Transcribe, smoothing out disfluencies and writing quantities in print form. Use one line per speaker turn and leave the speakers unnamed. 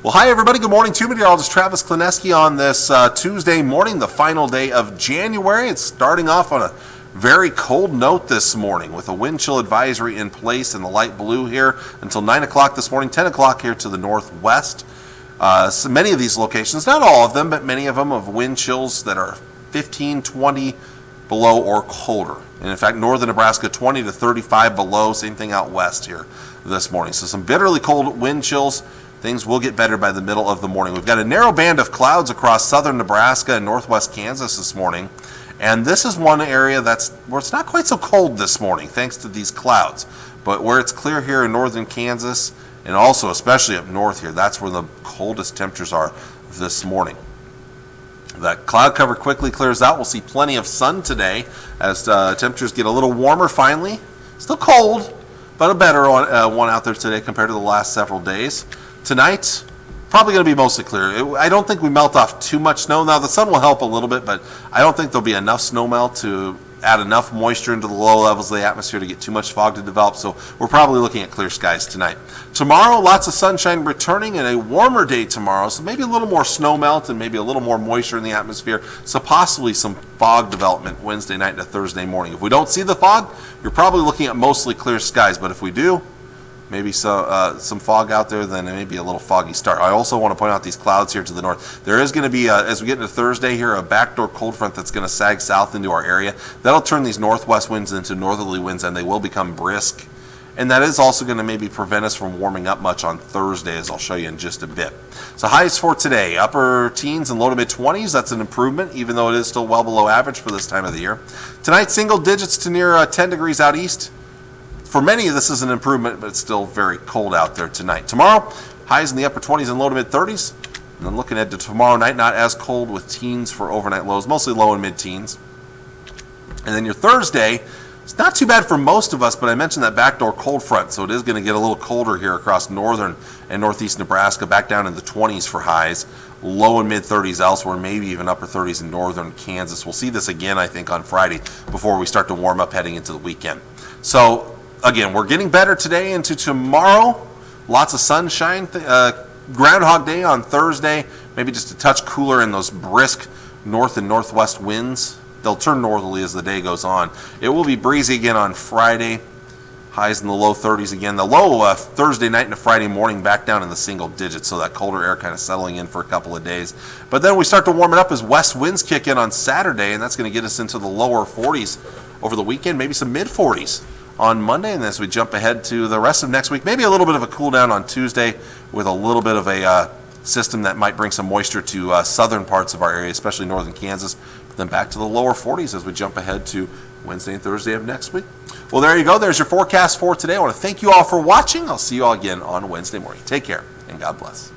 Well, hi everybody. Good morning to meteorologist Travis Klineski on this Tuesday morning, the final day of January. It's starting off on a very cold note this morning with a wind chill advisory in place in the light blue here until 9 o'clock this morning, 10 o'clock here to the northwest. So many of these locations, not all of them, but many of them have wind chills that are 15, 20 below or colder. And in fact, northern Nebraska 20 to 35 below, same thing out west here this morning. So some bitterly cold wind chills. Things will get better by the middle of the morning. We've got a narrow band of clouds across southern Nebraska and northwest Kansas this morning. And this is one area where it's not quite so cold this morning, thanks to these clouds. But where it's clear here in northern Kansas, and also especially up north here, that's where the coldest temperatures are this morning. That cloud cover quickly clears out. We'll see plenty of sun today as temperatures get a little warmer finally. Still cold, but a better one out there today compared to the last several days. Tonight, probably going to be mostly clear. I don't think we melt off too much snow. Now, the sun will help a little bit, but I don't think there'll be enough snow melt to add enough moisture into the low levels of the atmosphere to get too much fog to develop. So we're probably looking at clear skies tonight. Tomorrow, lots of sunshine returning and a warmer day tomorrow. So maybe a little more snow melt and maybe a little more moisture in the atmosphere. So possibly some fog development Wednesday night into Thursday morning. If we don't see the fog, you're probably looking at mostly clear skies. But if we do, maybe some fog out there, then it may be a little foggy start. I also want to point out these clouds here to the north. There is going to be, as we get into Thursday here, a backdoor cold front that's going to sag south into our area. That'll turn these northwest winds into northerly winds, and they will become brisk. And that is also going to maybe prevent us from warming up much on Thursday, as I'll show you in just a bit. So highs for today, upper teens and low to mid-20s. That's an improvement, even though it is still well below average for this time of the year. Tonight, single digits to near 10 degrees out east. For many, this is an improvement, but it's still very cold out there tonight. Tomorrow, highs in the upper 20s and low to mid-30s. And then looking ahead to tomorrow night, not as cold with teens for overnight lows, mostly low and mid-teens. And then your Thursday, it's not too bad for most of us, but I mentioned that backdoor cold front, so it is going to get a little colder here across northern and northeast Nebraska, back down in the 20s for highs, low and mid-30s elsewhere, maybe even upper 30s in northern Kansas. We'll see this again, I think, on Friday before we start to warm up heading into the weekend. So, again, we're getting better today into tomorrow. Lots of sunshine. Groundhog Day on Thursday. Maybe just a touch cooler in those brisk north and northwest winds. They'll turn northerly as the day goes on. It will be breezy again on Friday. Highs in the low 30s again. The low Thursday night into Friday morning back down in the single digits, so that colder air kind of settling in for a couple of days. But then we start to warm it up as west winds kick in on Saturday, and that's going to get us into the lower 40s over the weekend, maybe some mid-40s on Monday, and as we jump ahead to the rest of next week, maybe a little bit of a cool down on Tuesday with a little bit of a system that might bring some moisture to southern parts of our area, especially northern Kansas, but then back to the lower 40s as we jump ahead to Wednesday and Thursday of next week. Well, there you go. There's your forecast for today. I want to thank you all for watching. I'll see you all again on Wednesday morning. Take care, and God bless.